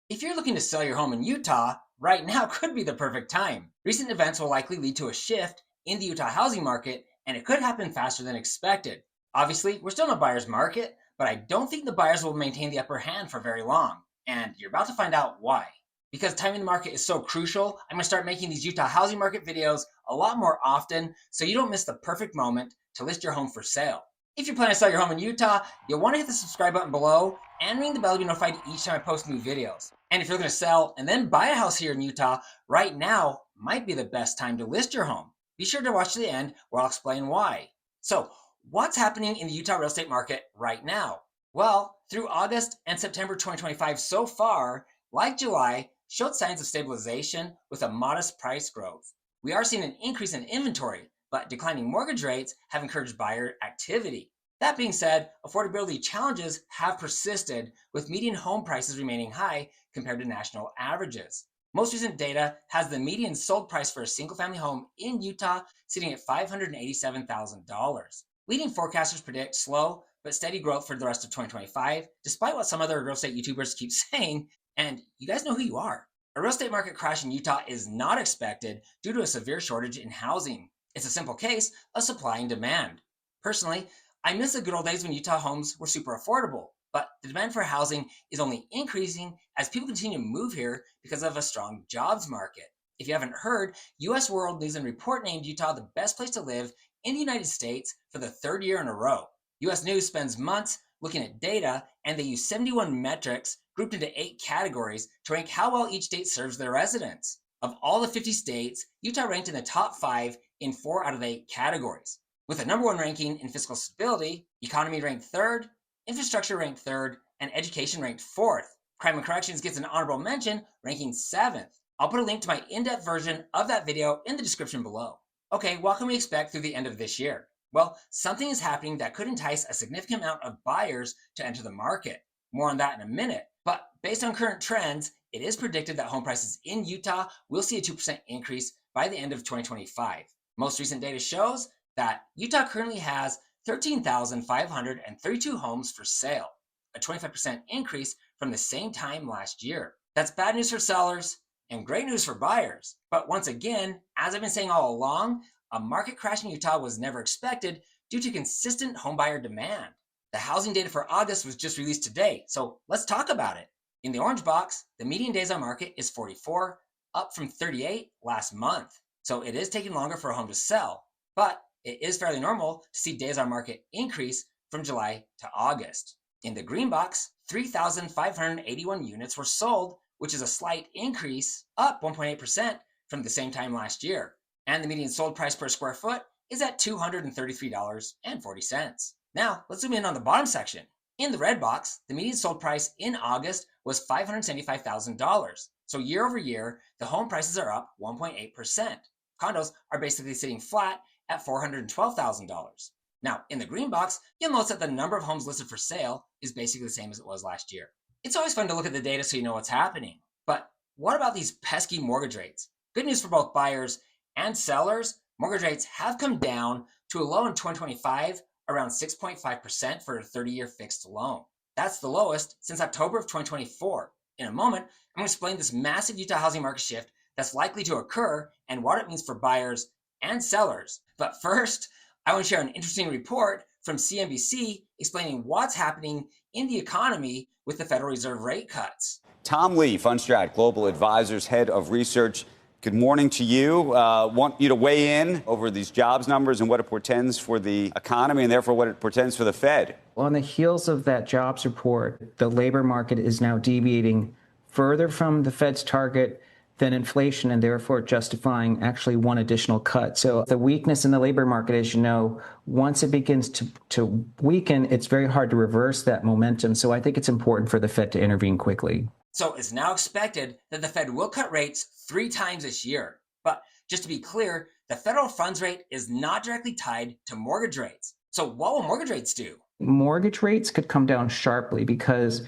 If you're looking to sell your home in Utah, right now could be the perfect time. Recent events will likely lead to a shift in the Utah housing market, and it could happen faster than expected. Obviously, we're still in a buyer's market, but I don't think the buyers will maintain the upper hand for very long. And you're about to find out why. Because timing the market is so crucial, I'm going to start making these Utah housing market videos a lot more often so you don't miss the perfect moment to list your home for sale. If you plan to sell your home in Utah, you'll want to hit the subscribe button below and ring the bell to be notified each time I post new videos. And if you're looking to sell and then buy a house here in Utah, right now might be the best time to list your home. Be sure to watch to the end where I'll explain why. So, what's happening in the Utah real estate market right now? Well, through August and September 2025 so far, like July, showed signs of stabilization with a modest price growth. We are seeing an increase in inventory, but declining mortgage rates have encouraged buyer activity. That being said, affordability challenges have persisted, with median home prices remaining high compared to national averages. Most recent data has the median sold price for a single-family home in Utah sitting at $587,000. Leading forecasters predict slow but steady growth for the rest of 2025, despite what some other real estate YouTubers keep saying, and you guys know who you are. A real estate market crash in Utah is not expected due to a severe shortage in housing. It's a simple case of supply and demand. Personally, I miss the good old days when Utah homes were super affordable, but the demand for housing is only increasing as people continue to move here because of a strong jobs market. If you haven't heard, US World News and Report named Utah the best place to live in the United States for the third year in a row. US News spends months looking at data, and they use 71 metrics grouped into 8 categories to rank how well each state serves their residents. Of all the 50 states, Utah ranked in the top 5 in 4 out of 8 categories. With a number 1 ranking in fiscal stability, economy ranked 3rd, infrastructure ranked 3rd, and education ranked 4th. Crime and corrections gets an honorable mention, ranking 7th. I'll put a link to my in-depth version of that video in the description below. Okay, what can we expect through the end of this year? Well, something is happening that could entice a significant amount of buyers to enter the market. More on that in a minute. But based on current trends, it is predicted that home prices in Utah will see a 2% increase by the end of 2025. Most recent data shows that Utah currently has 13,532 homes for sale, a 25% increase from the same time last year. That's bad news for sellers and great news for buyers. But once again, as I've been saying all along, a market crash in Utah was never expected due to consistent homebuyer demand. The housing data for August was just released today, so let's talk about it. In the orange box, the median days on market is 44, up from 38 last month. So it is taking longer for a home to sell, but it is fairly normal to see days on market increase from July to August. In the green box, 3,581 units were sold, which is a slight increase, up 1.8% from the same time last year. And the median sold price per square foot is at $233.40. Now, let's zoom in on the bottom section. In the red box, the median sold price in August was $575,000. So year over year, the home prices are up 1.8%. Condos are basically sitting flat at $412,000. Now, in the green box, you'll notice that the number of homes listed for sale is basically the same as it was last year. It's always fun to look at the data so you know what's happening. But what about these pesky mortgage rates? Good news for both buyers and sellers, mortgage rates have come down to a low in 2025, around 6.5% for a 30-year fixed loan. That's the lowest since October of 2024. In a moment, I'm going to explain this massive Utah housing market shift that's likely to occur and what it means for buyers and sellers. But first, I want to share an interesting report from CNBC explaining what's happening in the economy with the Federal Reserve rate cuts. Tom Lee, Fundstrat Global Advisors, Head of Research. Good morning to you. Want you to weigh in over these jobs numbers and what it portends for the economy and therefore what it portends for the Fed. On the heels of that jobs report, the labor market is now deviating further from the Fed's target than inflation and therefore justifying actually one additional cut. So the weakness in the labor market, as you know, once it begins to weaken, it's very hard to reverse that momentum. So I think it's important for the Fed to intervene quickly. So it's now expected that the Fed will cut rates 3 times this year. But just to be clear, the federal funds rate is not directly tied to mortgage rates. So what will mortgage rates do? Mortgage rates could come down sharply because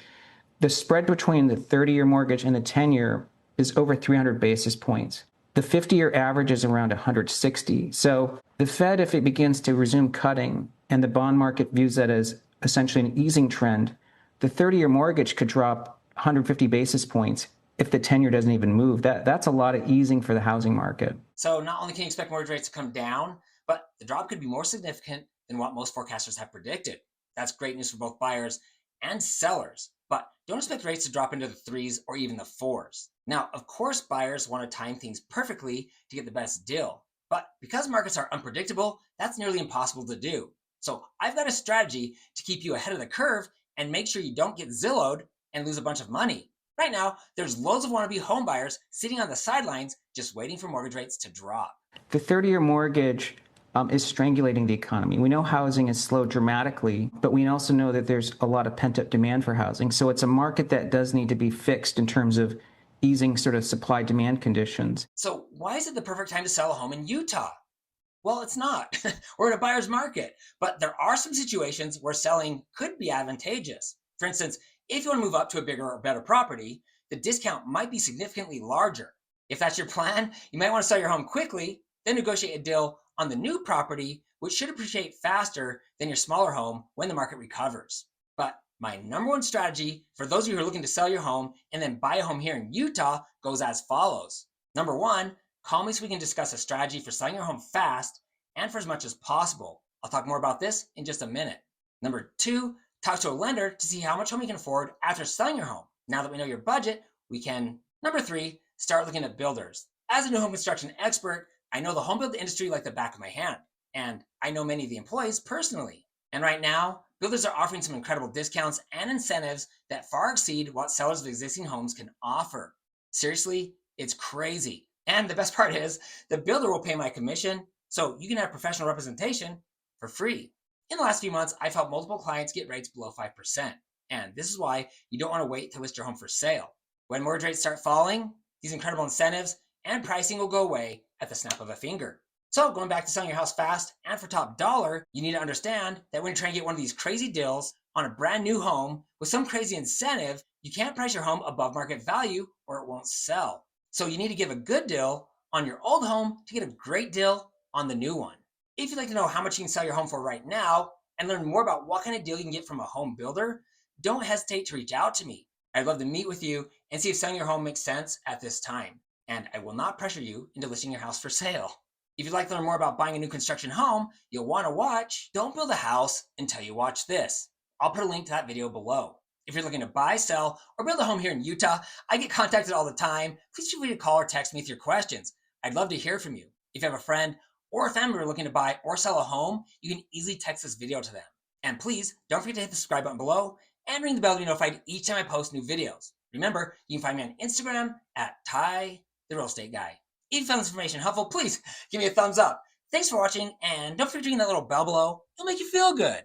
the spread between the 30-year mortgage and the 10-year is over 300 basis points. The 50-year average is around 160. So the Fed, if it begins to resume cutting and the bond market views that as essentially an easing trend, the 30-year mortgage could drop 150 basis points if the 10-year doesn't even move. That's a lot of easing for the housing market. So not only can you expect mortgage rates to come down, but the drop could be more significant than what most forecasters have predicted. That's great news for both buyers and sellers, but don't expect rates to drop into the threes or even the fours. Now, of course, buyers want to time things perfectly to get the best deal, but because markets are unpredictable, that's nearly impossible to do. So I've got a strategy to keep you ahead of the curve and make sure you don't get Zillowed and lose a bunch of money. Right now, there's loads of wannabe home buyers sitting on the sidelines just waiting for mortgage rates to drop. The 30-year mortgage is strangulating the economy. We know housing has slowed dramatically, but we also know that there's a lot of pent-up demand for housing. So it's a market that does need to be fixed in terms of easing sort of supply-demand conditions. So why is it the perfect time to sell a home in Utah? Well, it's not. We're in a buyer's market, but there are some situations where selling could be advantageous. For instance, if you want to move up to a bigger or better property, the discount might be significantly larger. If that's your plan, you might want to sell your home quickly, then negotiate a deal on the new property, which should appreciate faster than your smaller home when the market recovers. But my number one strategy for those of you who are looking to sell your home and then buy a home here in Utah goes as follows. Number one, call me so we can discuss a strategy for selling your home fast and for as much as possible. I'll talk more about this in just a minute. Number two, talk to a lender to see how much home you can afford after selling your home. Now that we know your budget, we can. Number three, start looking at builders. As a new home construction expert, I know the home build industry like the back of my hand, and I know many of the employees personally. And right now, builders are offering some incredible discounts and incentives that far exceed what sellers of existing homes can offer. Seriously, it's crazy. And the best part is, the builder will pay my commission, so you can have professional representation for free. In the last few months, I've helped multiple clients get rates below 5%. And this is why you don't want to wait to list your home for sale. When mortgage rates start falling, these incredible incentives and pricing will go away at the snap of a finger. So going back to selling your house fast and for top dollar, you need to understand that when you're trying to get one of these crazy deals on a brand new home with some crazy incentive, you can't price your home above market value or it won't sell. So you need to give a good deal on your old home to get a great deal on the new one. If you'd like to know how much you can sell your home for right now and learn more about what kind of deal you can get from a home builder, don't hesitate to reach out to me. I'd love to meet with you and see if selling your home makes sense at this time. And I will not pressure you into listing your house for sale. If you'd like to learn more about buying a new construction home, you'll want to watch Don't Build a House Until You Watch This. I'll put a link to that video below. If you're looking to buy, sell, or build a home here in Utah, I get contacted all the time. Please feel free to call or text me with your questions. I'd love to hear from you. If you have a friend or a family member looking to buy or sell a home, you can easily text this video to them. And please don't forget to hit the subscribe button below and ring the bell to be notified each time I post new videos. Remember, you can find me on Instagram at Ty the Real Estate Guy. If you found this information helpful, please give me a thumbs up. Thanks for watching, and don't forget to ring that little bell below. It'll make you feel good.